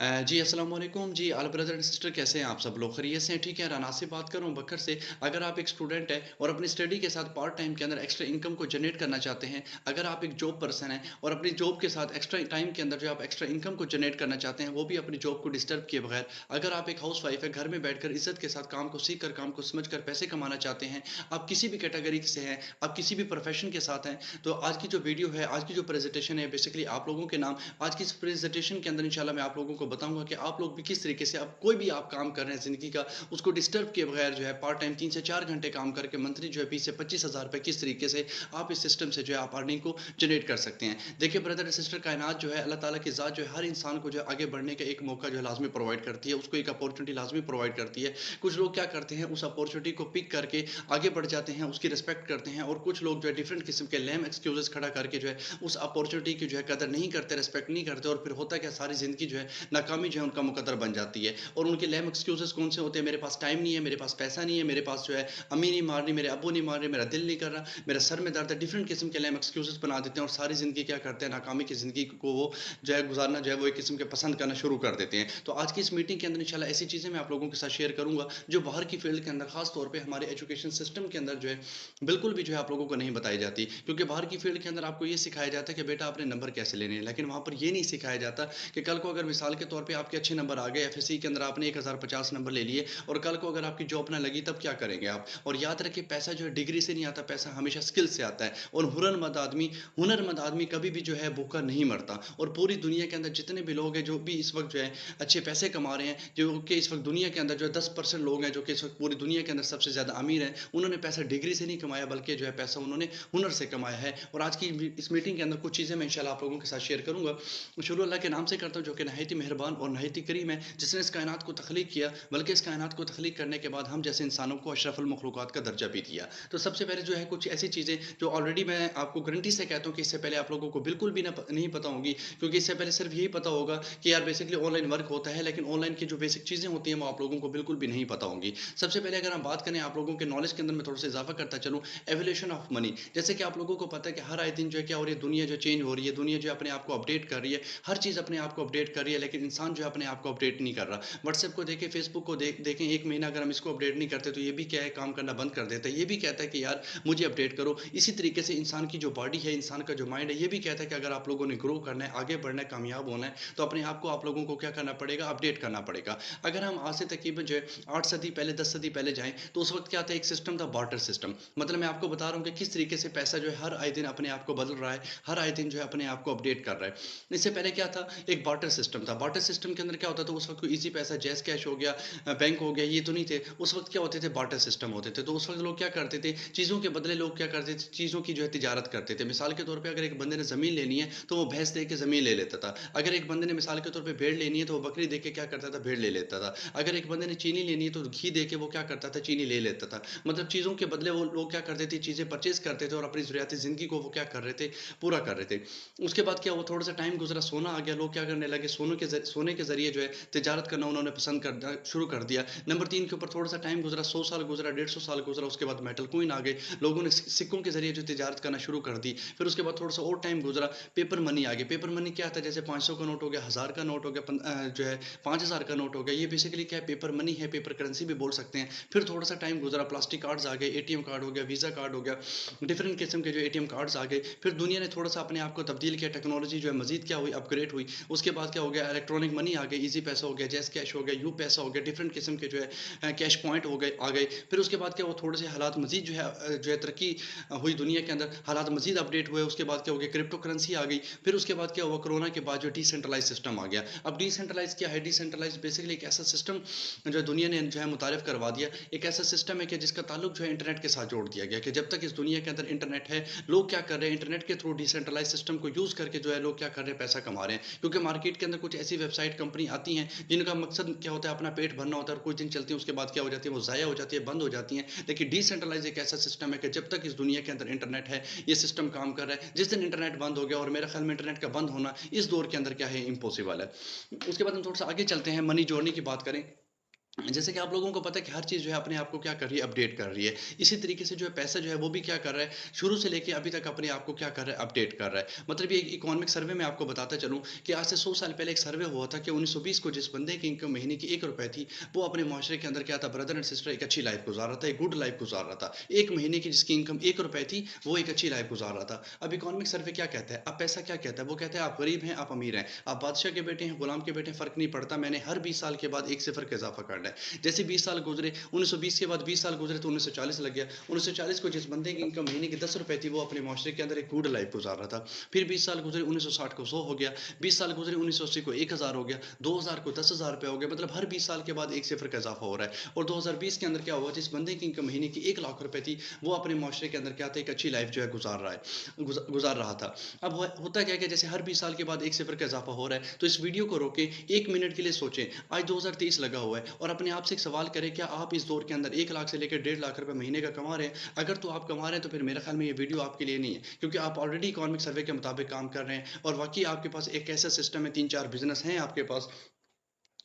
जी, अस्सलाम वालेकुम जी, आल brother and sister कैसे हैं आप सब लोग? खैरियत से हैं? ठीक है, राना से बात कर रहा हूँ बकर से। अगर आप एक स्टूडेंट हैं और अपनी स्टडी के साथ पार्ट टाइम के अंदर एक्स्ट्रा इनकम को जनरेट करना चाहते हैं, अगर आप एक जॉब पर्सन हैं और अपनी जॉब के साथ एक्स्ट्रा टाइम के अंदर जो आप एक्स्ट्रा इनकम को जनरेट करना चाहते हैं, वो भी अपनी जॉब को डिस्टर्ब किए बगैर, अगर आप एक हाउसवाइफ है, घर में बैठकर इज़्ज़त के साथ काम को सीख कर, काम को समझ कर पैसे कमाना चाहते हैं, आप किसी भी कैटेगरी से हैं, आप किसी भी प्रोफेशन के साथ हैं, तो आज की जो वीडियो है, आज की जो प्रेज़ेंटेशन है, बेसिकली आप लोगों के नाम आज की इस प्रेज़ेंटेशन के अंदर इंशाल्लाह मैं आप लोगों को बताऊँगा कि आप लोग भी किस तरीके से अब कोई भी आप काम कर रहे हैं ज़िंदगी का, उसको डिस्टर्ब किए बगैर जो है पार्ट टाइम 3 से 4 घंटे काम करके मंथली जो है 20 से 25,000 रुपए किस तरीके से आप इस सिस्टम से जो है आप अर्निंग को जनरेट कर सकते हैं। देखिए ब्रदर एंड सिस्टर कायनात जो है अल्लाह ताला की ज़ात जो है हर इंसान को जो है आगे बढ़ने का एक मौका जो है लाज़मी प्रोवाइड करती है, उसको एक अपॉर्चुनिटी लाज़मी प्रोवाइड करती है। कुछ लोग क्या करते हैं उस अपॉर्चुनिटी को पिक करके आगे बढ़ जाते हैं, उसकी रिस्पेक्ट करते हैं और कुछ लोग जो है डिफरेंट किस्म के लेम एक्सक्यूज़ेज़ खड़ा करके जो है उस अपॉर्चुनिटी की जो है कदर नहीं करते, रिस्पेक्ट नहीं करते और फिर होता क्या सारी ज़िंदगी जो है नाकामी जो है उनका मुकद्दर बन जाती है। और उनके लेम एक्सक्यूज़ेज़ कौन से होते हैं? मेरे पास टाइम नहीं है, मेरे पास पैसा नहीं है, मेरे पास जो है अम्मी नहीं मार रही, मेरे अब्बू नहीं मार रहे, मेरा दिल नहीं कर रहा, मेरा सर में दर्द है, डिफरेंट किस्म के लेम एक्सक्यूज़ेज़ बना देते हैं और सारी ज़िंदगी क्या करते हैं नाकामी की ज़िंदगी को वो जो है गुज़ारना जो है वो एक किस्म के पसंद करना शुरू कर देते हैं। तो आज की इस मीटिंग के अंदर इंशाल्लाह ऐसी चीज़ें मैं आप लोगों के साथ शेयर करूँगा जो बाहर की फ़ील्ड के अंदर ख़ास तौर पे हमारे एजुकेशन सिस्टम के अंदर जो है बिल्कुल भी जो है आप लोगों को नहीं बताई जाती। क्योंकि बाहर की फ़ील्ड के अंदर आपको ये सिखाया जाता है कि बेटा आपने नंबर कैसे लेने हैं, लेकिन वहाँ पर ये नहीं सिखाया जाता कि कल को अगर मिसाल के तौर पे आपके अच्छे नंबर आ गए, एफएससी के अंदर आपने 1050 नंबर ले लिए और कल को अगर आपकी जॉब ना लगी तब क्या करेंगे आप? और याद रखिए पैसा जो है डिग्री से नहीं आता, पैसा हमेशा स्किल से आता है और हुनरमंद आदमी कभी भी जो है भूखा नहीं मरता। और पूरी दुनिया के अंदर जितने भी लोग हैं जो भी इस वक़्त जो है अच्छे पैसे कमा रहे हैं, जो कि इस वक़्त दुनिया के अंदर जो है 10% लोग हैं जो कि इस वक़्त पूरी दुनिया के अंदर सबसे ज़्यादा अमीर हैं, उन्होंने पैसा डिग्री से नहीं कमाया बल्कि जो है पैसा उन्होंने हुनर से कमाया है। और आज की इस मीटिंग के अंदर कुछ चीज़ें मैं इंशाल्लाह आप लोगों के साथ शेयर करूँगा। शुरू अल्लाह के नाम से करता हूँ जो कि नहायत ही मेहरबान और नहायत ही करीम है, जिसने इस कायनात को तख्लीक किया, बल्कि इस कायनात को तख्लीक करने के बाद हम जैसे इंसानों को अशरफुल मखलूक़ात का दर्जा भी दिया। तो सबसे पहले जो है कुछ ऐसी चीज़ें जो ऑलरेडी मैं आपको गारंटी से कहता हूँ कि इससे पहले आप लोगों को बिल्कुल भी नहीं पता होंगी, क्योंकि इससे पहले सिर्फ यही पता होगा कि यार बेसिकली ऑनलाइन वर्क होता है, लेकिन ऑनलाइन की जो बेसिक चीज़ें होती हैं वो आप लोगों को बिल्कुल भी नहीं पता होंगी। सबसे पहले अगर हम बात करें आप लोगों के नॉलेज के अंदर मैं थोड़ा-सा इज़ाफ़ा करता चलूँ, एवोल्यूशन ऑफ मनी। जैसे कि आप लोगों को पता है कि हर आए दिन जो है क्या हो रही है, दुनिया जो चेंज हो रही है, दुनिया जो है अपने आप को अपडेट कर रही है, हर चीज़ अपने आप को अपडेट कर रही है, लेकिन इंसान जो है अपने आप को अपडेट नहीं कर रहा। व्हाट्सएप को देखें, फेसबुक को देखें, 1 महीना अगर हम इसको अपडेट नहीं करते तो ये भी क्या है काम करना बंद कर देता है। ये भी कहता है कि यार मुझे अपडेट करो। इसी तरीके से इंसान की जो बॉडी है, इंसान का जो माइंड है, ये भी कहता है कि अगर आप लोगों ने ग्रो करना है, आगे बढ़ना है, कामयाब होना है, तो अपने आप को आप लोगों को क्या करना पड़ेगा? अपडेट करना पड़ेगा। अगर हम आज से तकरीबन जो है 8 सदी पहले, 10 सदी पहले जाएँ, तो उस वक़्त क्या था? एक सिस्टम था बार्टर सिस्टम। मतलब मैं आपको बता रहा हूँ कि किस तरीके से पैसा जो है हर आए दिन अपने आप को बदल रहा है, हर आए दिन जो है अपने आप को अपडेट कर रहा है। इससे पहले क्या था? एक बार्टर सिस्टम था। बार्टर सिस्टम के अंदर क्या होता था? उस वक़्त कोई ईज़ी पैसा, जैज़ कैश हो गया, बैंक हो गया, ये तो नहीं थे। उस वक़्त क्या होते थे? बार्टर सिस्टम होते थे। तो उस वक़्त लोग क्या करते थे? चीज़ों के बदले लोग क्या करते थे? चीज़ों की जो है तिजारत करते थे। मिसाल के तौर पे अगर एक बंदे ने ज़मीन लेनी है, तो वो भैंस दे के ज़मीन ले लेता था। अगर एक बंदे ने मिसाल के तौर पे भेड़ लेनी है, तो वो बकरी दे के क्या करता था? भेड़ ले लेता था। अगर एक बंदे ने चीनी लेनी है, तो घी दे के वो क्या करता था? चीनी ले लेता था। मतलब चीज़ों के बदले वो लोग क्या करते थे? चीज़ें परचेज़ करते थे और अपनी ज़रूरियाती ज़िंदगी को वो क्या कर रहे थे? पूरा कर रहे थे। उसके बाद क्या हुआ? थोड़ा-सा टाइम गुज़रा, सोना आ गया, लोग क्या करने लगे? सोने के ज़रिए जो है तिजारत करना उन्होंने पसंद करना शुरू कर दिया। नंबर 3 के ऊपर थोड़ा-सा टाइम गुज़रा, 100 साल गुज़रा, 150 साल गुज़रा, उसके बाद मेटल कॉइन आ गए। लोगों ने सिक्कों के ज़रिए जो तिजारत करना शुरू कर दी। फिर उसके बाद थोड़ा-सा और टाइम गुज़रा, पेपर मनी आ गई। पेपर मनी क्या था? जैसे 500 का नोट हो गया, 1000 का नोट हो गया, जो है 5000 का नोट हो गया। ये बेसिकली क्या है? पेपर मनी है, पेपर करेंसी भी बोल सकते हैं। फिर थोड़ा-सा टाइम गुज़रा, प्लास्टिक कार्ड्स आ गए, एटीएम कार्ड हो गया, वीज़ा कार्ड हो गया, डिफरेंट किस्म के जो एटीएम कार्ड्स आ गए। फिर दुनिया ने थोड़ा-सा अपने आप को तब्दील किया, टेक्नोलॉजी जो है मज़ीद क्या हुई? अपग्रेड हुई। उसके बाद क्या हो गया? इलेक्ट्रॉनिक मनी आ गई, ईज़ी पैसा हो गया, जैज़ कैश हो गया, यू पैसा हो गया, डिफरेंट किस्म के जो है कैश पॉइंट हो गए आ गए। फिर उसके बाद क्या हुआ? थोड़े से हालात मज़ीद जो है तरक्की हुई दुनिया के अंदर, हालात मज़ीद अपडेट हुए। उसके बाद क्या हो गया? क्रिप्टो करेंसी आ गई। फिर उसके बाद क्या हुआ? कोरोना के बाद जो डिसेंट्रलाइज़ सिस्टम आ गया। अब डिसेंट्रलाइज़ क्या है? डिसेंट्रलाइज़ बेसिकली एक ऐसा सिस्टम जो है दुनिया ने जो है मुतारिफ़ करवा दिया। एक ऐसा सिस्टम है कि जिसका ताल्लुक जो है इंटरनेट के साथ जोड़ दिया गया कि जब तक इस दुनिया के अंदर इंटरनेट है, लोग क्या कर रहे हैं? इंटरनेट के थ्रू डिसेंट्रलाइज़ सिस्टम को यूज़ करके जो है लोग क्या कर रहे हैं? पैसा कमा रहे हैं। क्योंकि मार्केट के अंदर कुछ ऐसी वेबसाइट कंपनी आती हैं, जिनका मकसद क्या होता है? अपना पेट भरना होता है और कुछ दिन चलती हैं, उसके बाद क्या हो जाती है? वो ज़ाया हो जाती है, बंद हो जाती हैं। लेकिन डिसेंट्रलाइज़ एक ऐसा सिस्टम है कि जब तक इस दुनिया के अंदर इंटरनेट है, ये सिस्टम काम कर रहा है। जिस दिन इंटरनेट बंद हो गया, और मेरे ख्याल में इंटरनेट का बंद होना इस दौर के अंदर क्या है? इम्पॉसिबल है। उसके बाद हम थोड़ा-सा आगे चलते हैं, मनी जोड़ने की बात करें। जैसे कि आप लोगों को पता है कि हर चीज़ जो है अपने आप को क्या कर रही है, अपडेट कर रही है। इसी तरीके से जो है पैसा जो है वो भी क्या कर रहा है, शुरू से लेके अभी तक अपने आप को क्या कर रहा है, अपडेट कर रहा है। मतलब ये एक इकोनॉमिक सर्वे में आपको बताता चलूँ कि आज से 100 साल पहले एक सर्वे हुआ था कि 1920 को जिस बंदे की इनकम महीने की ₹1 थी, वो अपने माशरे के अंदर क्या था, ब्रदर एंड सिस्टर एक अच्छी लाइफ़ गुज़ार रहा था, एक गुड लाइफ़ गुज़ार रहा था। 1 महीने की जिसकी इनकम ₹1 थी, वो एक अच्छी लाइफ़ गुज़ार रहा था। अब इकोनॉमिक सर्वे क्या कहता है, अब पैसा क्या कहता है, वो कहता है आप गरीब हैं, आप अमीर हैं, आप बादशाह के बेटे हैं, गुलाम के बेटे हैं, फ़र्क नहीं पड़ता, मैंने हर 20 साल के बाद 1 सिफ़र का इज़ाफ़ा करना है। जैसे 20 साल गुज़रे, 1920 के बाद 20 साल गुज़रे तो 1940 लग गया। 1940 को जिस बंदे की इनकम महीने की ₹10 थी, वो अपने माशरे के अंदर एक गुड लाइफ़ गुज़ार रहा था। फिर 20 साल गुज़रे, 1960 को 100 हो गया, 20 साल गुज़रे, 1980 को 1000 हो गया, 2000 को ₹10,000 हो गया, मतलब हर 20 साल के बाद 1 सिफ़र का इज़ाफ़ा हो रहा है। और 2020 के अंदर क्या हुआ, जिस बंदे की इनकम महीने की ₹1,00,000 थी, वो अपने माशरे के अंदर क्या था, एक अच्छी लाइफ़ जो है गुज़ार रहा है, गुज़ार रहा था। अब होता क्या है कि जैसे हर 20 साल के बाद 1 सिफ़र का इज़ाफ़ा हो रहा है, तो इस वीडियो को रोकें, 1 मिनट के लिए सोचें। आज 2023 लगा हुआ है और अपने आप से एक सवाल करें, क्या आप इस दौर के अंदर 1 लाख से लेकर ₹1.5 लाख महीने का कमा रहे हैं? अगर तो आप कमा रहे हैं तो फिर मेरे ख़्याल में ये वीडियो आपके लिए नहीं है, क्योंकि आप ऑलरेडी इकोनॉमिक सर्वे के मुताबिक काम कर रहे हैं और वाक़ई आपके पास एक ऐसा सिस्टम है, 3-4 बिज़नेस हैं आपके पास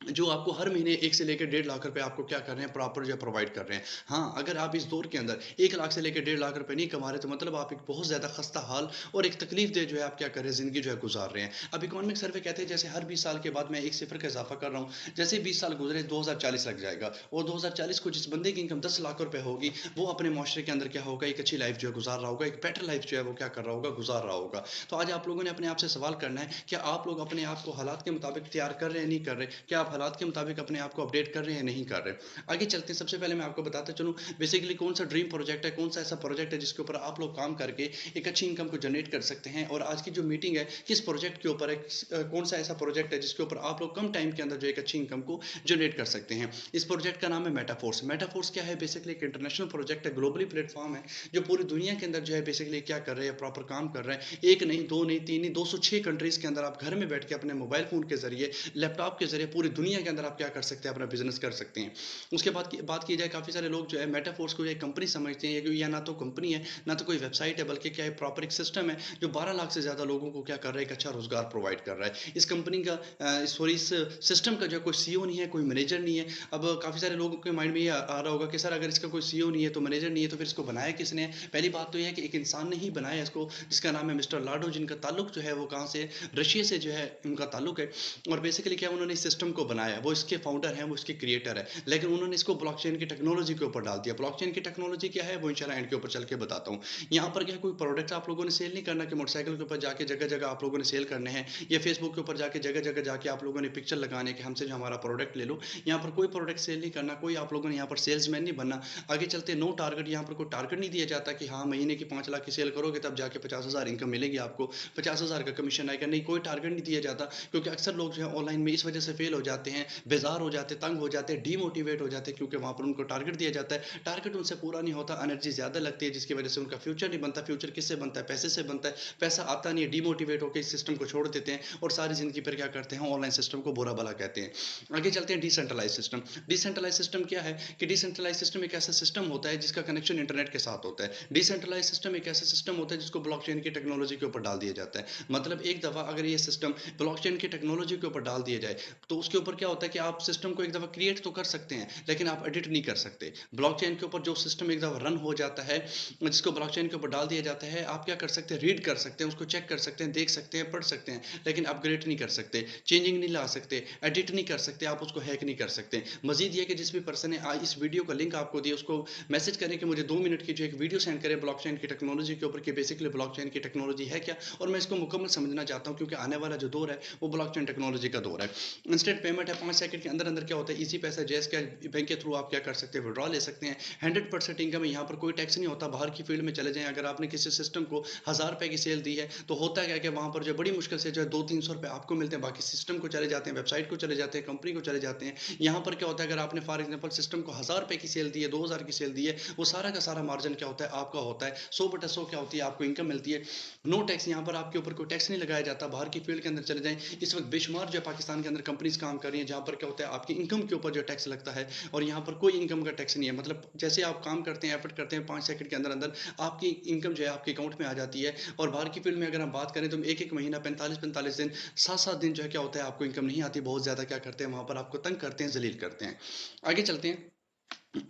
जो आपको हर महीने 1 से लेकर ₹1.5 लाख आपको क्या कर रहे हैं, प्रॉपर जो है प्रोवाइड कर रहे हैं। हाँ, अगर आप इस दौर के अंदर 1 लाख से लेकर ₹1.5 लाख नहीं कमा रहे, तो मतलब आप एक बहुत ज़्यादा खस्ता हाल और एक तकलीफ़देह जो है आप क्या कर रहे हैं, ज़िंदगी जो है गुज़ार रहे हैं। अब इकोनॉमिक सर्वे कहते हैं जैसे हर 20 साल के बाद मैं 1 सिफ़र का इज़ाफ़ा कर रहा हूँ। जैसे ही 20 साल गुज़रे 2040 लग जाएगा और 2040 को जिस बंदे की इनकम ₹10 लाख होगी, वो अपने माशरे के अंदर क्या होगा, एक अच्छी लाइफ़ जो है गुज़ार रहा होगा, एक बेटर लाइफ़ जो है वो क्या कर रहा होगा, गुज़ार रहा होगा। तो आज आप लोगों ने अपने आप से सवाल करना है, क्या आप लोग अपने आप को हालात के मुताबिक तैयार कर रहे हैं, नहीं कर रहे? क्या आप हालात के मुताबिक अपने आप को अपडेट कर रहे हैं, नहीं कर रहे? आगे चलते हैं, सबसे पहले मैं आपको बताता चलूँ बेसिकली कौन-सा ड्रीम प्रोजेक्ट है, कौन-सा ऐसा प्रोजेक्ट है जिसके ऊपर आप लोग काम करके एक अच्छी इनकम को जनरेट कर सकते हैं और आज की जो मीटिंग है, किस प्रोजेक्ट के ऊपर है, कौन-सा ऐसा प्रोजेक्ट है जिसके ऊपर आप लोग कम टाइम के अंदर जो एक अच्छी इनकम को जनरेट कर सकते हैं। इस प्रोजेक्ट का नाम है मेटाफोर्स। मेटाफोर्स क्या है? बेसिकली एक इंटरनेशनल प्रोजेक्ट है, ग्लोबली प्लेटफ़ॉर्म है, जो पूरी दुनिया के अंदर जो है बेसिकली क्या कर रहे हैं, प्रॉपर काम कर रहे हैं। 1 नहीं, 2 नहीं, 3 नहीं, 206 कंट्रीज़ के अंदर आप घर में बैठ के अपने मोबाइल फ़ोन के ज़रिए, लैपटॉप के ज़रिए पूरी दुनिया के अंदर आप क्या कर सकते हैं, अपना बिज़नेस कर सकते हैं। उसके बाद की बात की जाए, काफ़ी सारे लोग जो है मेटाफोर्स को एक कंपनी समझते हैं, या ना तो कंपनी है, ना तो कोई वेबसाइट है, बल्कि क्या है, प्रॉपर एक सिस्टम है, जो 12 लाख से ज़्यादा लोगों को क्या कर रहा है, एक अच्छा रोज़गार प्रोवाइड कर रहा है। इस कंपनी का इस सिस्टम का जो है कोई सीईओ नहीं है, कोई मैनेजर नहीं है। अब काफ़ी सारे लोगों के माइंड में ये आ रहा होगा कि सर अगर इसका कोई सीईओ नहीं है, तो मैनेजर नहीं है, तो फिर इसको बनाया किसने है? पहली बात तो ये है कि एक इंसान ने ही बनाया इसको, जिसका नाम है मिस्टर लाडो, जिनका ताल्लुक जो है वो कहाँ से है? रशिया से जो है उनका ताल्लुक है। और बेसिकली क्या उन्होंने इस सिस्टम को बनाया, वो इसके फाउंडर हैं, वो इसके क्रिएटर है। लेकिन उन्होंने इसको ब्लॉकचेन की टेक्नोलॉजी के ऊपर डाल दिया। ब्लॉकचेन की टेक्नोलॉजी क्या है, वो इंशाल्लाह एंड के ऊपर चल के बताता हूँ। यहाँ पर क्या है, कोई प्रोडक्ट आप लोगों ने सेल नहीं करना कि मोटरसाइकिल के ऊपर जाके जगह-जगह आप लोगों ने सेल करने हैं, या फेसबुक के ऊपर जाके जगह-जगह जाके आप लोगों ने पिक्चर लगाने कि हमसे जो हमारा प्रोडक्ट ले लो। यहाँ पर कोई प्रोडक्ट सेल नहीं करना, कोई आप लोगों ने यहाँ पर सेल्समैन नहीं बनना। आगे चलते नो टारगेट, यहाँ पर कोई टारगेट नहीं दिया जाता कि हाँ, महीने की 5 लाख की सेल करोगे तब जाके 50,000 इनकम मिलेगी आपको, 50,000 का कमीशन आएगा। नहीं, कोई टारगेट नहीं दिया जाता, क्योंकि अक्सर लोग जो है ऑनलाइन में इस वजह से फेल हो जाते हैं, बेज़ार हो जाते हैं, तंग हो जाते हैं, डीमोटिवेट हो जाते हैं, क्योंकि वहाँ पर उनको टारगेट दिया जाता है। टारगेट उनसे पूरा नहीं होता, एनर्जी ज़्यादा लगती है, जिसकी वजह से उनका फ्यूचर नहीं बनता। फ्यूचर किससे बनता है? पैसे से बनता है। पैसा आता नहीं है, डीमोटिवेट होकर इस सिस्टम को छोड़ देते हैं और सारी ज़िंदगी फिर क्या करते हैं, ऑनलाइन सिस्टम को बुरा-भला कहते हैं। आगे चलते हैं डिसेंट्रलाइज़ सिस्टम। डिसेंट्रलाइज़ सिस्टम क्या है कि डिसेंट्रलाइज़ सिस्टम एक ऐसा सिस्टम होता है जिसका कनेक्शन इंटरनेट के साथ होता है। डिसेंट्रलाइज़ सिस्टम एक ऐसा सिस्टम होता है जिसको ब्लॉकचेन की टेक्नोलॉजी के ऊपर डाल दिया जाता है। मतलब एक दफ़ा अगर ये सिस्टम ब्लॉकचेन की टेक्नोलॉजी के ऊपर डाल दिया जाए, तो उसके ऊपर क्या होता है कि आप सिस्टम को एक दफ़ा क्रिएट तो कर सकते हैं, लेकिन आप एडिट नहीं कर सकते। ब्लॉकचेन के ऊपर जो सिस्टम एक दफ़ा रन हो जाता है, जिसको ब्लॉकचेन के ऊपर डाल दिया जाता है, आप क्या कर सकते हैं, रीड कर सकते हैं, उसको चेक कर सकते हैं, देख सकते हैं, पढ़ सकते हैं, लेकिन अपग्रेड नहीं कर सकते, चेंजिंग नहीं ला सकते, एडिट नहीं कर सकते, आप उसको हैक नहीं कर सकते। मज़ीद ये कि जिस भी पर्सन ने इस वीडियो का लिंक आपको दिया, उसको मैसेज करें कि मुझे 2 मिनट की जो एक वीडियो सेंड करें ब्लॉकचेन की टेक्नोलॉजी के ऊपर, कि बेसिकली ब्लॉकचेन की टेक्नोलॉजी है क्या, और मैं इसको मुकम्मल समझना चाहता हूँ, क्योंकि आने वाला जो दौर है वो ब्लॉकचेन टेक्नोलॉजी का दौर है। इंस्टेंट पेमेंट है, 5 सेकंड के अंदर अंदर क्या होता है, इजी पैसा, जैज़ कैश बैंक के थ्रू आप क्या कर सकते हैं, विड्रॉ ले सकते हैं। 100% इनकम है, यहाँ पर कोई टैक्स नहीं होता। बाहर की फील्ड में चले जाएँ, अगर आपने किसी सिस्टम को ₹1000 की सेल दी है, तो होता क्या है कि वहाँ पर जो बड़ी मुश्किल से जो है ₹200-300 आपको मिलते हैं, बाकी सिस्टम को चले जाते हैं, वेबसाइट को चले जाते हैं, कंपनी को चले जाते हैं। यहाँ पर क्या होता है, अगर आपने फॉर एग्जांपल सिस्टम को ₹1000 की सेल दी है, 2000 की सेल दी है, वो सारा का सारा मार्जिन क्या होता है, आपका होता है। 100/100 क्या होती है, आपको इनकम मिलती है। नो टैक्स, यहाँ पर आपके ऊपर कोई टैक्स नहीं लगाया जाता। बाहर की फील्ड के अंदर चले जाएँ, इस वक़्त बेशुमार जो है पाकिस्तान के अंदर कंपनीज़ काम कर रही हैं, जहाँ पर क्या होता है आपकी इनकम के ऊपर जो टैक्स लगता है और यहाँ पर कोई इनकम का टैक्स नहीं है। मतलब जैसे आप काम करते हैं, एफर्ट करते हैं, 5 सेकंड के अंदर-अंदर आपकी इनकम जो है आपके अकाउंट में आ जाती है। और बाहर की फील्ड में अगर हम बात करें तो 1-1 महीना 45-45 दिन, 7-7 दिन जो है क्या होता है आपको इनकम नहीं आती। बहुत ज़्यादा क्या करते हैं वहाँ पर आपको तंग करते हैं, ज़लील करते हैं। आगे चलते हैं।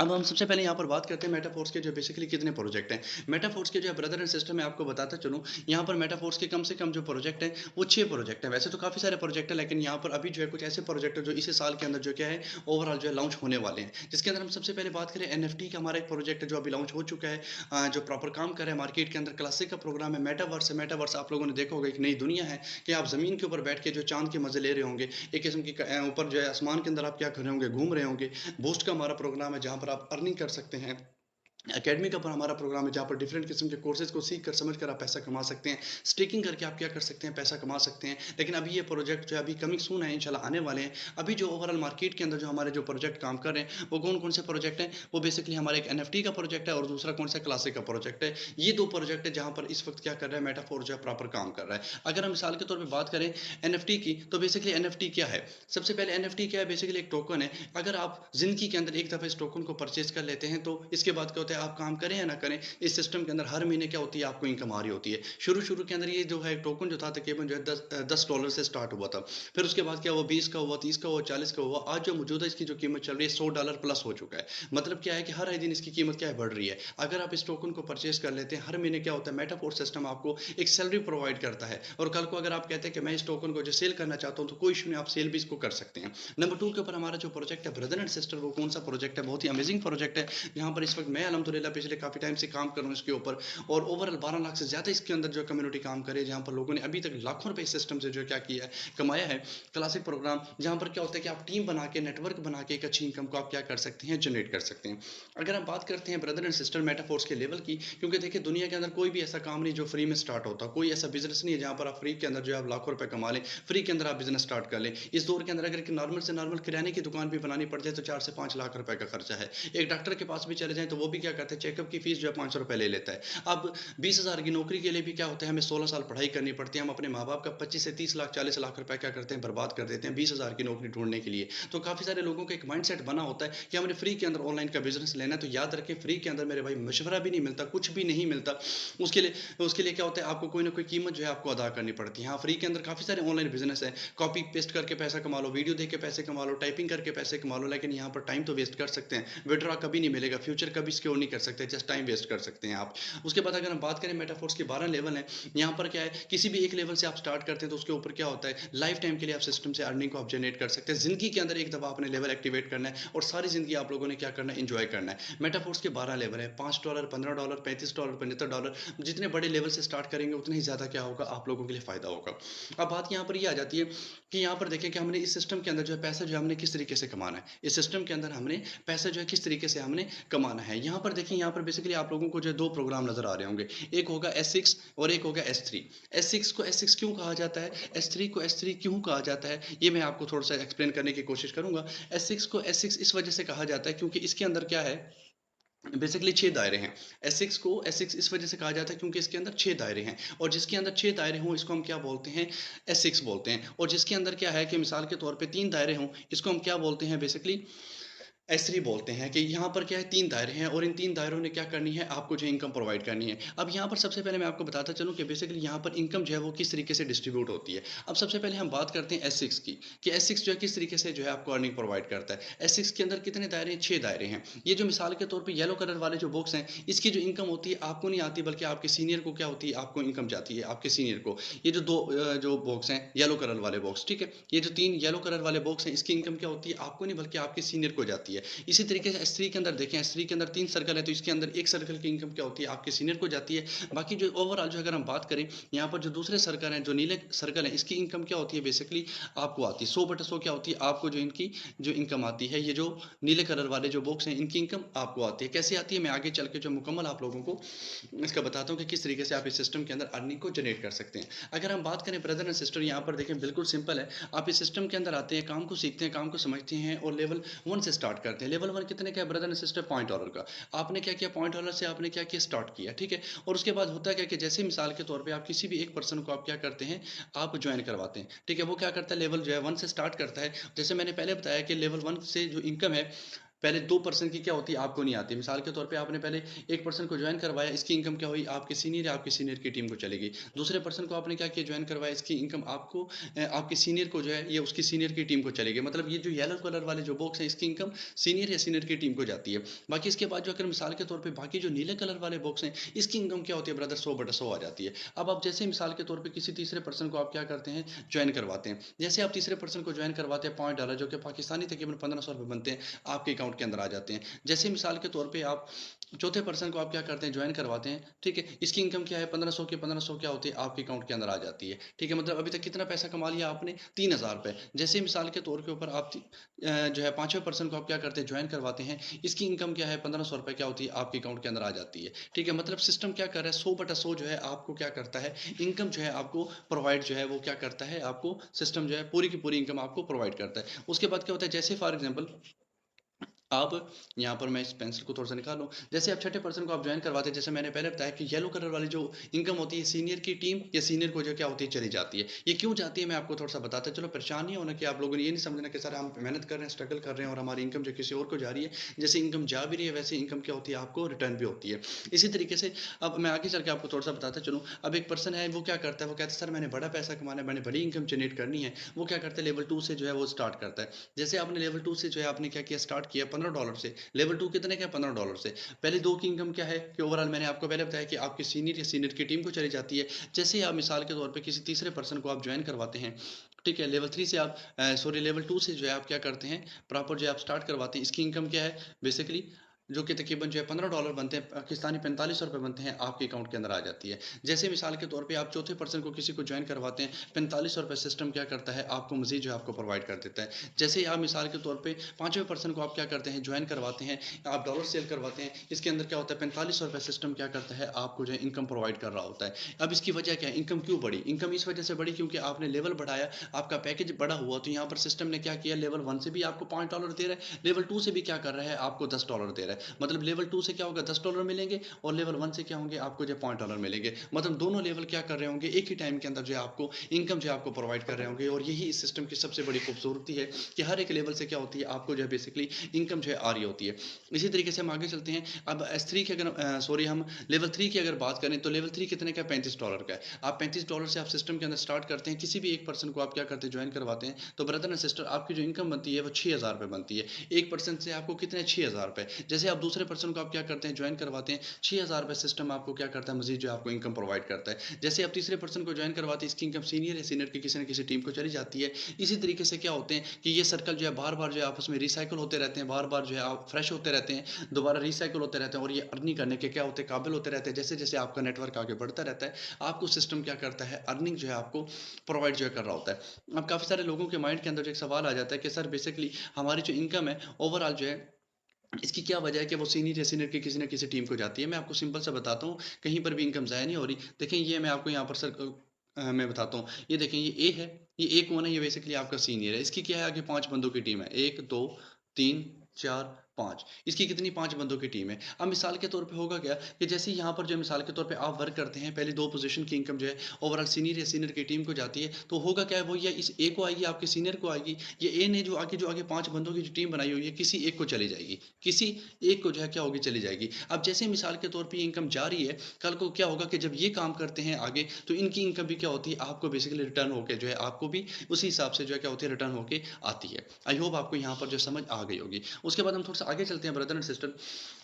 अब हम सबसे पहले यहाँ पर बात करते हैं मेटाफोर्स के जो बेसिकली कितने प्रोजेक्ट हैं। मेटाफोर्स के जो ब्रदर एंड सिस्टर मैं आपको बताता चलूँ, यहाँ पर मेटाफोर्स के कम से कम जो प्रोजेक्ट हैं वो 6 प्रोजेक्ट हैं। वैसे तो काफ़ी सारे प्रोजेक्ट हैं, लेकिन यहाँ पर अभी जो है कुछ ऐसे प्रोजेक्ट हैं जो इसी साल के अंदर जो क्या है ओवरऑल जो है लॉन्च होने वाले हैं। जिसके अंदर हम सबसे पहले बात करें एनएफटी का, हमारा एक प्रोजेक्ट है जो अभी लॉन्च हो चुका है, जो प्रॉपर काम कर रहा है मार्केट के अंदर। क्लासिक का प्रोग्राम है, मेटावर्स है। मेटावर्स आप लोगों ने देखा होगा एक नई दुनिया है कि आप ज़मीन के ऊपर बैठ के जो चाँद के मज़े ले रहे होंगे। एक किस्म की ऊपर जो है आसमान के अंदर आप क्या कर रहे होंगे, घूम रहे होंगे। बूस्ट का हमारा प्रोग्राम है जहाँ पर आप अर्निंग कर सकते हैं। एकेडमी का पर हमारा प्रोग्राम है जहाँ पर डिफरेंट किस्म के कोर्सेज को सीख कर समझ कर आप पैसा कमा सकते हैं। स्टेकिंग करके आप क्या कर सकते हैं, पैसा कमा सकते हैं। लेकिन अभी ये प्रोजेक्ट जो है अभी कमिंग सून है, इंशाल्लाह आने वाले हैं। अभी जो ओवरऑल मार्केट के अंदर जो हमारे जो प्रोजेक्ट काम कर रहे हैं वो कौन कौन से प्रोजेक्ट हैं, वो बेसिकली हमारा एक एनएफटी का प्रोजेक्ट है और दूसरा कौन सा क्लासिक का प्रोजेक्ट है। ये 2 प्रोजेक्ट है जहाँ पर इस वक्त क्या कर रहा है मेटाफोर जो है प्रॉपर काम कर रहा है। अगर हम मिसाल के तौर पर बात करें एनएफटी की, तो बेसिकली एनएफटी क्या है। सबसे पहले एनएफटी क्या है, बेसिकली एक टोकन है। अगर आप जिंदगी के अंदर एक दफ़ा इस टोकन को परचेज कर लेते हैं तो इसके बाद क्या होता है, आप काम करें या ना करें, इस सिस्टम के अंदर हर महीने क्या होती है आपको इनकम आ रही होती है। शुरू के अंदर ये जो है टोकन जो था तकरीबन जो है $10 से स्टार्ट हुआ था। फिर उसके बाद क्या हुआ, 20 का हुआ, 30 का हुआ, 40 का हुआ। आज जो मौजूदा इसकी जो कीमत चल रही है $100 प्लस हो चुका है। मतलब क्या है कि हर दिन इसकी कीमत क्या है, बढ़ रही है। अगर आप इस टोकन को परचेज कर लेते हैं, हर महीने क्या होता है मेटाफोर सिस्टम आपको एक सैलरी प्रोवाइड करता है। और कल को अगर आप कहते हैं कि मैं इस टोकन को जो सेल करना चाहता हूँ तो कोई इशू नहीं, आप सेल भी इसको कर सकते हैं। नंबर 2 के ऊपर हमारा जो प्रोजेक्ट है ब्रदर एंड सिस्टर, वो कौन सा प्रोजेक्ट है, बहुत ही अमेजिंग प्रोजेक्ट है। यहाँ पर इस वक्त मैं अल्हम्दुलिल्लाह पिछले काफ़ी टाइम से काम कर रहा हूँ इसके ऊपर। और ओवरऑल 12 लाख से ज़्यादा इसके अंदर जो कम्युनिटी काम करे, जहाँ पर लोगों ने अभी तक लाखों रुपए इस सिस्टम से जो क्या किया है, कमाया है। क्लासिक प्रोग्राम जहाँ पर क्या होता है कि आप टीम बना के, नेटवर्क बना के एक अच्छी इनकम को आप क्या कर सकते हैं, जनरेट कर सकते हैं। अगर हम बात करते हैं ब्रदर एंड सिस्टर मेटाफोर्स के लेवल की, क्योंकि देखिए दुनिया के अंदर कोई भी ऐसा काम नहीं जो फ्री में स्टार्ट होता, कोई ऐसा बिजनेस नहीं है जहाँ पर आप फ्री के अंदर जो है आप लाखों रुपए कमा लें, फ्री के अंदर आप बिजनेस स्टार्ट कर लें। इस दौर के अंदर अगर एक नॉर्मल से नॉर्मल किराने की दुकान भी बनानी पड़ जाए तो 4 से 5 लाख रुपए का खर्चा है। एक डॉक्टर के पास भी चले जाएं तो वो भी क्या करते हैं, चेकअप की फीस जो है ₹500 ले लेता है। अब 20,000 की नौकरी के लिए भी क्या होता है, हमें 16 साल पढ़ाई करनी पड़ती है। हम अपने माँ-बाप का 25 से 30 लाख, 40 लाख रुपए क्या करते हैं, बर्बाद कर देते हैं 20,000 की नौकरी ढूँढने के लिए। तो काफ़ी सारे लोगों का एक माइंडसेट बना होता है कि हमने फ्री के अंदर ऑनलाइन का बिज़नेस लेना है, तो याद रखें फ्री के अंदर मेरे भाई मशवरा भी नहीं मिलता, कुछ भी नहीं मिलता। उसके लिए क्या होता है, आपको कोई ना कोई कीमत जो है आपको अदा करनी पड़ती है। हाँ, फ्री के अंदर काफ़ी सारे ऑनलाइन बिज़नेस हैं, कॉपी पेस्ट करके पैसा कमा लो, वीडियो देख के पैसे कमा लो, टाइपिंग करके पैसे कमा लो, लेकिन यहाँ पर टाइम तो वेस्ट कर सकते हैं। विथड्रॉ कभी नहीं मिलेगा, फ्यूचर कभी सिक्योर नहीं कर सकते, जस्ट टाइम वेस्ट कर सकते हैं आप। उसके बाद अगर हम बात करें मेटाफोर्स के 12 लेवल हैं। यहाँ पर क्या है, किसी भी एक लेवल से आप स्टार्ट करते हैं तो उसके ऊपर क्या होता है, लाइफ टाइम के लिए आप सिस्टम से अर्निंग को आप जनरेट कर सकते हैं। जिंदगी के अंदर एक दफ़ा आपने लेवल एक्टिवेट करना है और सारी जिंदगी आप लोगों ने क्या करना है, इंजॉय करना है। मेटाफोर्स के 12 लेवल है, $5, $15, $35, $75। जितने बड़े लेवल से स्टार्ट करेंगे उतने ही ज़्यादा क्या होगा, आप लोगों के लिए फ़ायदा होगा। अब बात यहाँ पर ये आ जाती है कि यहाँ पर देखें कि हमने इस सिस्टम के अंदर जो है पैसा जो है हमने किस तरीके से कमाना है। इस सिस्टम के अंदर हमने पैसा जो है किस तरीके से हमने कमाना है। यहाँ पर देखिए, यहाँ पर बेसिकली आप लोगों को जो है 2 प्रोग्राम नज़र आ रहे होंगे। एक होगा S6 और एक होगा S3। S6 को S6 क्यों कहा जाता है, S3 को S3 क्यों कहा जाता है, ये मैं आपको थोड़ा-सा एक्सप्लेन करने की कोशिश करूँगा। S6 को S6 इस वजह से कहा जाता है क्योंकि इसके अंदर क्या है, बेसिकली 6 दायरे हैं। S6 को S6 इस वजह से कहा जाता है क्योंकि इसके अंदर 6 दायरे हैं और जिसके अंदर 6 दायरे हों इसको हम क्या बोलते हैं, S6 बोलते हैं। और जिसके अंदर क्या है कि मिसाल के तौर पे 3 दायरे हों, इसको हम क्या बोलते हैं, बेसिकली S3 बोलते हैं। कि यहाँ पर क्या है, 3 दायरे हैं और इन 3 दायरों ने क्या करनी है, आपको जो इनकम प्रोवाइड करनी है। अब यहाँ पर सबसे पहले मैं आपको बताता चलूँ कि बेसिकली यहाँ पर इनकम जो है वो किस तरीके से डिस्ट्रीब्यूट होती है। अब सबसे पहले हम बात करते हैं S6 की, कि S6 जो है किस तरीके से जो है आपको अर्निंग प्रोवाइड करता है। S6 के अंदर कितने दायरे हैं, 6 दायरे हैं। ये जो मिसाल के तौर पे येलो कलर वाले जो बॉक्स हैं, इसकी जो इनकम होती है आपको नहीं आती, बल्कि आपके सीनियर को क्या होती है, आपको इनकम जाती है, आपके सीनियर को। ये जो 2 जो बॉक्स हैं येलो कलर वाले बॉक्स, ठीक है? ये जो 3 येलो कलर वाले बॉक्स हैं, इसकी इनकम क्या होती है, आपको नहीं बल्कि आपके सीनियर को जाती है। इसी तरीके से S3 के अंदर देखें, S3 के अंदर 3 सर्कल है तो इसके अंदर एक सर्कल की इनकम क्या होती है, आपके सीनियर को जाती है। बाकी जो ओवरऑल जो अगर हम बात करें, यहाँ पर जो दूसरे सर्कल हैं, जो नीले सर्कल हैं, इसकी इनकम क्या होती है, बेसिकली आपको आती है 100/100 क्या होती है, आपको जो इनकी जो इनकम आती है, ये जो नीले कलर वाले जो बॉक्स हैं, इनकी इनकम आपको आती है। कैसे आती है, मैं आगे चल के जो मुकम्मल आप लोगों को इसका बताता हूँ कि किस तरीके से आप इस सिस्टम के अंदर अर्निंग को जनरेट कर सकते हैं। अगर हम बात करें ब्रदर एंड सिस्टर, यहाँ पर देखें बिल्कुल सिंपल है। आप इस सिस्टम के अंदर आते हैं, काम को सीखते हैं, काम को समझते हैं और लेवल 1 से स्टार्ट करते हैं। लेवल 1 कितने का है ब्रदर एंड सिस्टर? $5 का। आपने क्या किया, $5 से आपने क्या किया, स्टार्ट किया, ठीक है? और उसके बाद होता क्या है कि जैसे मिसाल के तौर पे आप किसी भी एक पर्सन को आप क्या करते हैं, आप जॉइन करवाते हैं, ठीक है? वो क्या करता है, लेवल जो है 1 से स्टार्ट करता है। जैसे मैंने पहले बताया कि लेवल 1 से जो इनकम है, पहले 2 पर्सन की क्या होती है, आपको नहीं आती। मिसाल के तौर पे आपने पहले एक पर्सन को जॉइन करवाया, इसकी इनकम क्या हुई, आपके सीनियर या आपके सीनियर की टीम को चलेगी। दूसरे पर्सन को आपने क्या किया, जॉइन करवाया, इसकी इनकम आपको आपके सीनियर को जो है, ये उसकी सीनियर की टीम को चलेगी। मतलब ये जो येलो कलर वाले जो बॉक्स है, इसकी इनकम सीनियर या सीनियर की टीम को जाती है। बाकी इसके बाद जो अगर मिसाल के तौर पे बाकी जो नीले कलर वाले बॉक्स हैं, इसकी इनकम क्या होती है ब्रदर, 100/100 आ जाती है। अब आप जैसे मिसाल के तौर पे किसी तीसरे पर्सन को आप क्या करते हैं, जॉइन करवाते हैं। जैसे आप तीसरे पर्सन को जॉइन करवाते हैं, $5 जो कि पाकिस्तानी तकरीबन ₹1500 बनते हैं, आपके अकाउंट के अंदर आ जाते हैं। जैसे मिसाल के तौर पे आप चौथे पर्सन को आप क्या करते हैं, ज्वाइन करवाते हैं, ठीक है? इसकी इनकम क्या है, 1500 की 1500 क्या होती है, आपके अकाउंट के अंदर आ जाती है, ठीक है? मतलब अभी तक कितना पैसा कमा लिया आपने, ₹3000। जैसे मिसाल के तौर के ऊपर आप जो है पांचवें पर्सन को आप क्या करते हैं, ज्वाइन करवाते हैं, इसकी इनकम क्या है, ₹1500 क्या होती है, आपके अकाउंट के अंदर आ जाती है, ठीक है? मतलब सिस्टम क्या कर रहा है, 100/100 जो है आपको क्या करता है, इनकम जो है आपको प्रोवाइड जो है वो क्या करता है, आपको सिस्टम जो है पूरी की पूरी इनकम आपको प्रोवाइड करता है। उसके बाद क्या होता है, जैसे फॉर एग्जाम्पल आप यहाँ पर मैं इस पेंसिल को थोड़ा सा निकाल लूँ। जैसे आप छठे पर्सन को आप ज्वाइन करवाते हैं, जैसे मैंने पहले बताया कि येलो कलर वाली जो इनकम होती है, सीनियर की टीम या सीनियर को जो क्या होती है, चली जाती है। ये क्यों जाती है, मैं आपको थोड़ा सा बताता चलो। परेशान नहीं होना कि आप लोगों ने ये नहीं समझना कि सर हम मेहनत कर रहे हैं, स्ट्रगल कर रहे हैं और हमारी इनकम जो किसी और को जा रही है। जैसे इनकम जा भी रही है, वैसे इनकम क्या होती है, आपको रिटर्न भी होती है। इसी तरीके से अब मैं आगे चल के आपको थोड़ा सा बताता चलूँ। अब एक पर्सन है, वो क्या करता है, वो कहता है सर मैंने बड़ा पैसा कमाना है, मैंने बड़ी इनकम जनरेट करनी है। वो क्या करता है, लेवल 2 से जो है वो स्टार्ट करता है। जैसे आपने लेवल 2 से जो है आपने क्या किया, स्टार्ट किया $15 से। लेवल 2 कितने का, $15 से। पहले 2 की इनकम क्या है कि ओवरऑल मैंने आपको पहले बताया कि आपके सीनियर या सीनियर की टीम को चली जाती है। जैसे ही आप मिसाल के तौर पे किसी तीसरे पर्सन को आप ज्वाइन करवाते हैं, ठीक है? लेवल 3 से आप सॉरी लेवल 2 से जो है आप क्या करते हैं, प्रॉपर जो है आप स्टार्ट करवाते हैं। इसकी इनकम क्या है बेसिकली, जो कि तकरीबन जो है $15 बनते हैं, पाकिस्तानी ₹45 बनते हैं, आपके अकाउंट के अंदर आ जाती है। जैसे मिसाल के तौर पे आप चौथे पर्सन को किसी को ज्वाइन करवाते हैं, ₹45 सिस्टम क्या करता है, आपको मज़ीद जो है आपको प्रोवाइड कर देता है। जैसे ही आप मिसाल के तौर पे पाँचवें पर्सन को आप क्या करते हैं, ज्वाइन करवाते हैं, आप डॉलर सेल करवाते हैं, इसके अंदर क्या होता है, ₹45 सिस्टम क्या करता है, आपको जो है इनकम प्रोवाइड कर रहा होता है। अब इसकी वजह क्या है, इनकम क्यों बढ़ी? इनकम इस वजह से बढ़ी क्योंकि आपने लेवल बढ़ाया, आपका पैकेज बड़ा हुआ, तो यहाँ पर सिस्टम ने क्या किया, लेवल 1 से भी आपको $5 दे रहा है, लेवल 2 से भी क्या कर रहा है, आपको $10 दे रहा है। मतलब लेवल 2 से क्या होगा, $10 मिलेंगे और लेवल 1 से क्या होंगे, आपको जो है $5 मिलेंगे। मतलब दोनों लेवल क्या कर रहे होंगे, एक ही टाइम के अंदर जो है आपको इनकम जो है आपको प्रोवाइड कर रहे होंगे। और यही इस सिस्टम की सबसे बड़ी खूबसूरती है कि हर एक लेवल से क्या होती है, आपको जो है बेसिकली इनकम जो है आ रही होती है। इसी तरीके से हम आगे चलते हैं। अब S3 की अगर सॉरी हम लेवल 3 की अगर बात करें, तो लेवल 3 कितने का है, $35 का है। आप $35 से आप सिस्टम के अंदर स्टार्ट करते हैं, किसी भी एक पर्सन को आप क्या करते हैं, ज्वाइन करवाते हैं, तो ब्रदर एंड सिस्टर आपकी जो इनकम बनती है वो ₹6000 बनती है। एक पर्सन से आपको कितने, ₹6000। जैसे आप दूसरे पर्सन को आप क्या करते हैं, ज्वाइन करवाते हैं, ₹6000 सिस्टम आपको क्या करता है, मजीद जो आपको इनकम प्रोवाइड करता है। जैसे आप तीसरे पर्सन को ज्वाइन करवाते हैं, इसकी इनकम सीनियर या सीनियर की किसी न किसी टीम को चली जाती है। इसी तरीके से क्या होते हैं कि ये सर्कल जो है बार बार जो है आपस में रिसाइकल होते रहते हैं, बार बार जो है आप फ्रेश होते रहते हैं, दोबारा रिसाइकल होते रहते हैं, और ये अर्निंग करने के क्या होते हैं, काबिल होते रहते हैं। जैसे जैसे आपका नेटवर्क आगे बढ़ता रहता है, आपको सिस्टम क्या करता है, अर्निंग जो है आपको प्रोवाइड जो है कर रहा होता है। अब काफ़ी सारे लोगों के माइंड के अंदर जो एक सवाल आ जाता है कि सर बेसिकली हमारी जो इनकम है ओवरऑल जो है, इसकी क्या वजह है कि वो सीनियर या सीनियर की किसी न किसी टीम को जाती है। मैं आपको सिंपल सा बताता हूँ, कहीं पर भी इनकम ज़ाया नहीं हो रही। देखें ये मैं आपको यहाँ पर सर मैं बताता हूँ। ये देखें ये ए है, ये ए कौन है, ये बेसिकली आपका सीनियर है। इसकी क्या है, आगे 5 बंदों की टीम है, 1 2 3 4 5। इसकी कितनी, 5 बंदों की टीम है। अब मिसाल के तौर पे होगा क्या कि जैसे यहाँ पर जो मिसाल के तौर पे आप वर्क करते हैं, पहली 2 पोजीशन की इनकम जो है ओवरऑल सीनियर या सीनियर की टीम को जाती है, तो होगा क्या है, वो या इस ए को आएगी, आपके सीनियर को आएगी। ये ए ने जो आगे 5 बंदों की जो टीम बनाई हुई है, किसी एक को चली जाएगी, किसी एक को जो है क्या होगी, चली जाएगी। अब जैसे मिसाल के तौर पे ये इनकम जा रही है, कल को क्या होगा कि जब ये काम करते हैं आगे, तो इनकी इनकम भी क्या होती है, आपको बेसिकली रिटर्न होके जो है आपको भी उसी हिसाब से जो है क्या होती है, रिटर्न होके आती है। आई होप आपको यहाँ पर जो समझ आ गई होगी। उसके बाद हम थोड़ा सा आगे चलते हैं ब्रदर एंड सिस्टर।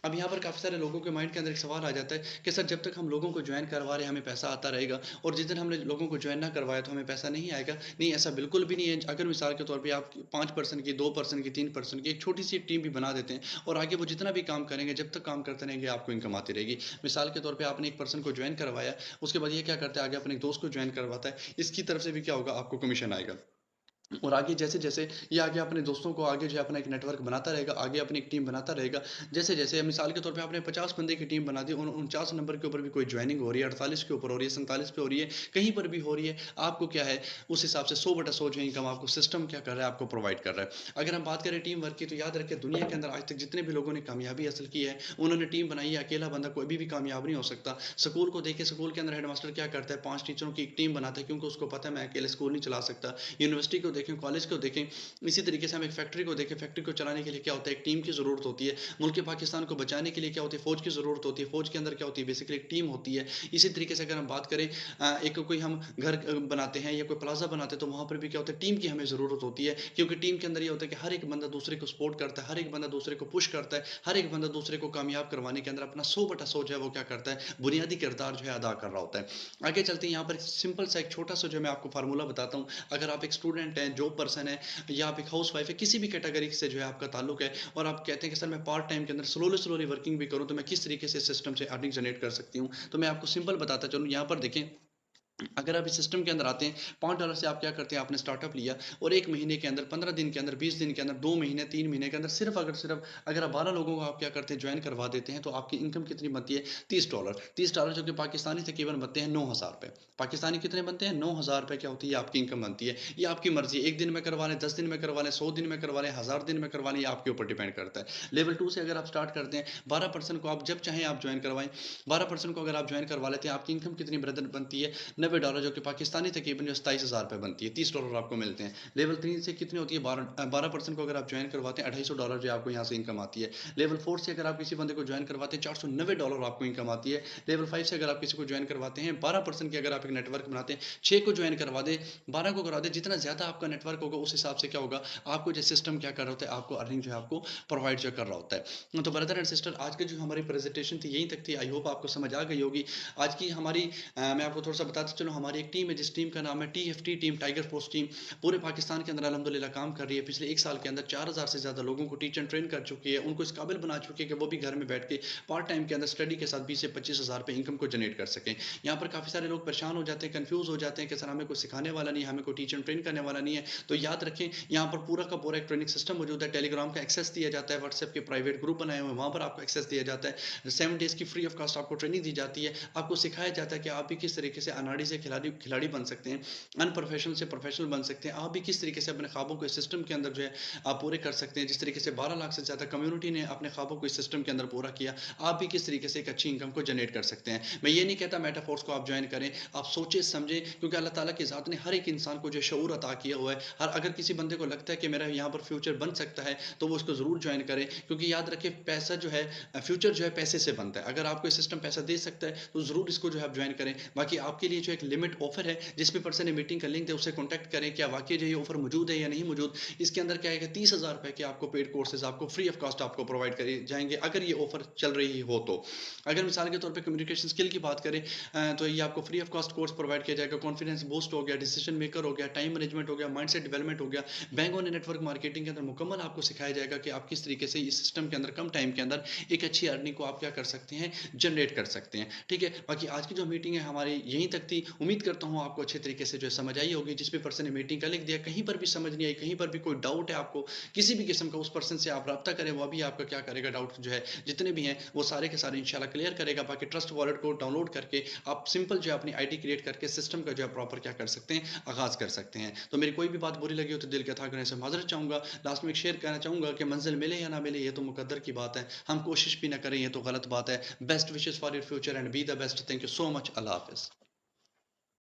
अब यहाँ पर काफ़ी सारे लोगों के माइंड के अंदर एक सवाल आ जाता है कि सर जब तक हम लोगों को ज्वाइन करवा रहे हैं हमें पैसा आता रहेगा, और जिस दिन हमने लोगों को ज्वाइन ना करवाया तो हमें पैसा नहीं आएगा। नहीं, ऐसा बिल्कुल भी नहीं है। अगर मिसाल के तौर पे आप 5 पर्सन की, 2 पर्सन की, 3 पर्सन की एक छोटी सी टीम भी बना देते हैं, और आगे वो जितना भी काम करेंगे, जब तक काम करते रहेंगे आपको इनकम आती रहेगी। मिसाल के तौर पर आपने एक पर्सन को ज्वाइन करवाया, उसके बाद ये क्या करता है, आगे अपने एक दोस्त को ज्वाइन करवाता है, इसकी तरफ से भी क्या होगा, आपको कमीशन आएगा। और आगे जैसे-जैसे ये आगे अपने दोस्तों को आगे जो है अपना एक नेटवर्क बनाता रहेगा, आगे अपनी एक टीम बनाता रहेगा। जैसे-जैसे मिसाल के तौर पे आपने 50 बंदे की टीम बना दी, उन 49 नंबर के ऊपर भी कोई जॉइनिंग हो रही है, 48 के ऊपर हो रही है, 47 पे हो रही है, कहीं पर भी हो रही है, आपको क्या है उस हिसाब से 100/100 जो इनकम आपको सिस्टम क्या कर रहा है, आपको प्रोवाइड कर रहा है। अगर हम बात करें टीम वर्क की, तो याद रखें दुनिया के अंदर आज तक जितने भी लोगों ने कामयाबी हासिल की है, उन्होंने टीम बनाई है, अकेला बंदा कोई भी कामयाब नहीं हो सकता। स्कूल को देखिए, स्कूल के अंदर हेडमास्टर क्या करता है, 5 टीचरों की एक टीम बनाता है, क्योंकि उसको पता है मैं अकेले स्कूल नहीं चला सकता। यूनिवर्सिटी को देखें, कॉलेज को देखें, इसी तरीके से हम एक फैक्ट्री को देखें, फैक्ट्री को चलाने के लिए क्या होता है, एक टीम की ज़रूरत होती है। मुल्क पाकिस्तान को बचाने के लिए क्या होती है, फ़ौज की ज़रूरत होती है। फ़ौज के अंदर क्या होती है, बेसिकली एक टीम होती है। इसी तरीके से अगर हम बात करें एक कोई हम घर बनाते हैं या कोई प्लाज़ा बनाते हैं, तो वहाँ पर भी क्या होता है, टीम की हमें ज़रूरत होती है, क्योंकि टीम के अंदर ये होता है कि हर एक बंदा दूसरे को सपोर्ट करता है, हर एक बंदा दूसरे को पुश करता है, हर एक बंदा दूसरे को कामयाब करवाने के अंदर अपना 100/100 जो है वो क्या करता है, बुनियादी किरदार जो है अदा कर रहा होता है। आगे चलते हैं, यहाँ पर सिंपल सा एक छोटा-सा जो मैं आपको फ़ॉर्मूला बताता हूँ। अगर आप एक स्टूडेंट हैं, जॉब पर्सन है, या आप एक हाउसवाइफ है, किसी भी कैटेगरी से जो है आपका ताल्लुक है, और आप कहते हैं कि सर मैं पार्ट टाइम के अंदर स्लोली स्लोली वर्किंग भी करूँ, तो मैं किस तरीके से सिस्टम से अर्निंग जनरेट कर सकती हूँ, तो मैं आपको सिंपल बताता चलूँ। यहाँ पर देखें, अगर आप इस सिस्टम के अंदर आते हैं, $5 से आप क्या करते हैं, आपने स्टार्टअप लिया और 1 महीने के अंदर, 15 दिन के अंदर, 20 दिन के अंदर, 2 महीने, 3 महीने के अंदर सिर्फ अगर आप 12 लोगों को आप क्या करते हैं, जॉइन करवा देते हैं, तो आपकी इनकम कितनी बनती है, $30। $30 जो कि पाकिस्तानी तकरीबन बनते हैं ₹9,000। पाकिस्तानी कितने बनते हैं, ₹9,000 क्या होती है आपकी इनकम बनती है। ये आपकी मर्जी है, 1 दिन में करवा लें, 10 दिन में करवा लें, 100 दिन में करवा लें, 1000 दिन में करवा लें, ये आपके ऊपर डिपेंड करता है। लेवल 2 से अगर आप स्टार्ट करते हैं, 12% को आप जब चाहें आप जॉइन करवाएं, 12% को अगर आप जॉइन करवा लेते हैं, आपकी इनकम कितनी ब्रदर बनती है, $90, जो कि पाकिस्तानी तकरीबन जो 27,000 बनती है, $30 आपको मिलते हैं। लेवल 3 से कितनी होती है, 12% को अगर आप ज्वाइन करवाते हैं, $250 जो आपको यहाँ से इनकम आती है। लेवल 4 से अगर आप किसी बंदे को ज्वाइन करवाते हैं, $490 आपको इनकम आती है। लेवल 5 से अगर आप किसी को ज्वाइन करवाते हैं, 12% की अगर आप एक नेटवर्क बनाते हैं, 6 को ज्वाइन करवा दें, 12 को करवा दें, जितना ज़्यादा आपका नेटवर्क होगा उस हिसाब से क्या होगा, आपको जो सिस्टम क्या कर रहा होता है, आपको अर्निंग जो है आपको प्रोवाइड जो कर रहा होता है। तो ब्रदर एंड सिस्टर, आज की जो हमारी प्रेजेंटेशन थी यहीं तक थी। आई होप आपको समझ आ गई होगी। आज की हमारी मैं आपको थोड़ा सा बताता चलूँ, हमारी एक टीम है जिस टीम का नाम है TFT team, tiger force team. पूरे पाकिस्तान के अंदर अल्हम्दुलिल्लाह काम कर रही है। पिछले 1 साल के अंदर 4000 से ज़्यादा लोगों को टीच एंड ट्रेन कर चुकी है। उनको इस काबिल बना चुकी है कि वो भी घर में बैठ के पार्ट टाइम के अंदर स्टडी के साथ 20 से 25,000 रुपए इनकम को जनरेट कर सकें। यहाँ पर काफ़ी सारे लोग परेशान हो जाते हैं, कन्फ्यूज़ हो जाते हैं कि सर हमें कोई सिखाने वाला नहीं है, हमें कोई टीच एंड ट्रेन करने वाला नहीं है। तो याद रखें, यहाँ पर पूरा का पूरा एक ट्रेनिंग सिस्टम मौजूद है। टेलीग्राम का एक्सेस दिया जाता है, व्हाट्सएप के प्राइवेट ग्रुप बनाए हुए हैं, वहाँ पर आपको एक्सेस दिया जाता है। 7 डेज़ की फ्री ऑफ कॉस्ट आपको ट्रेनिंग दी जाती है। आपको सिखाया जाता है कि आप भी किस तरीके से अनाड़ी से खिलाड़ी खिलाड़ी बन सकते हैं, अनप्रोफेशनल से प्रोफेशनल बन सकते हैं। आप भी किस तरीके से अपने ख्वाबों को इस सिस्टम के अंदर जो है आप पूरे कर सकते हैं। जिस तरीके से 12 लाख से ज़्यादा कम्युनिटी ने अपने ख्वाबों को इस सिस्टम के अंदर पूरा किया, आप भी किस तरीके से एक अच्छी इनकम को जनरेट कर सकते हैं। मैं ये नहीं कहता मेटाफोर्स को आप ज्वाइन करें, आप सोचे समझे, क्योंकि अल्लाह ताला की ज़ात ने हर एक इंसान को जो शऊर अता किया हुआ है। हर अगर किसी बंदे को लगता है कि मेरा यहाँ पर फ्यूचर बन सकता है, तो वो उसको ज़रूर ज्वाइन करें, क्योंकि याद रखें पैसा जो है फ्यूचर जो है पैसे से बनता है। अगर आपको सिस्टम पैसा दे सकता है, तो ज़रूर इसको जो है आप ज्वाइन करें। बाकी आपके लिए जो एक लिमिट ऑफर है, जिस भी पर्सन ने मीटिंग का लिंक है उससे कॉन्टैक्ट करें, क्या वाकई जो ये ऑफर मौजूद है या नहीं मौजूद। इसके अंदर क्या है कि 30,000 रुपए के आपको पेड कोर्सेज आपको फ्री ऑफ कॉस्ट आपको प्रोवाइड करे जाएंगे, अगर ये ऑफर चल रही हो तो। अगर मिसाल के तौर पे कम्युनिकेशन स्किल की बात करें, तो ये आपको free of cost course provide किया जाएगा। कॉन्फिडेंस बूस्ट हो गया, डिसीजन मेकर हो गया, टाइम मैनेजमेंट हो गया, माइंडसेट डेवलपमेंट हो गया, बैंक ऑन नेटवर्क मार्केटिंग के अंदर मुकम्मल आपको सिखाया जाएगा कि आप किस तरीके से इस सिस्टम के अंदर कम टाइम के अंदर एक अच्छी अर्निंग को आप क्या कर सकते हैं, जनरेट कर सकते हैं। ठीक है, बाकी आज की जो मीटिंग है हमारी यहीं तक थी। उम्मीद करता हूँ आपको अच्छे तरीके से जो है समझ आई होगी। जिस भी पर्सन ने मीटिंग का लिख दिया, कहीं पर भी समझ नहीं आई, कहीं पर भी कोई डाउट है आपको किसी भी किस्म का, उस पर्सन से आप रब्ता करें, वो भी आपका क्या करेगा, डाउट जो है जितने भी हैं वो सारे के सारे इंशाल्लाह क्लियर करेगा। बाकी ट्रस्ट वॉलेट को डाउनलोड करके आप सिंपल जो है अपनी आईडी क्रिएट करके सिस्टम का जो है प्रॉपर क्या कर सकते हैं, आगाज कर सकते हैं। तो मेरी कोई भी बात बुरी लगी हो तो दिल के था करने से माजरत चाहूँगा। लास्ट में एक शेयर कहना चाहूँगा कि मंजिल मिले या ना मिले ये तो मुकद्दर की बात है, हम कोशिश भी ना करें ये तो गलत बात है। Best wishes for your future and be the best. Thank you so much. अल्लाह हाफिज़।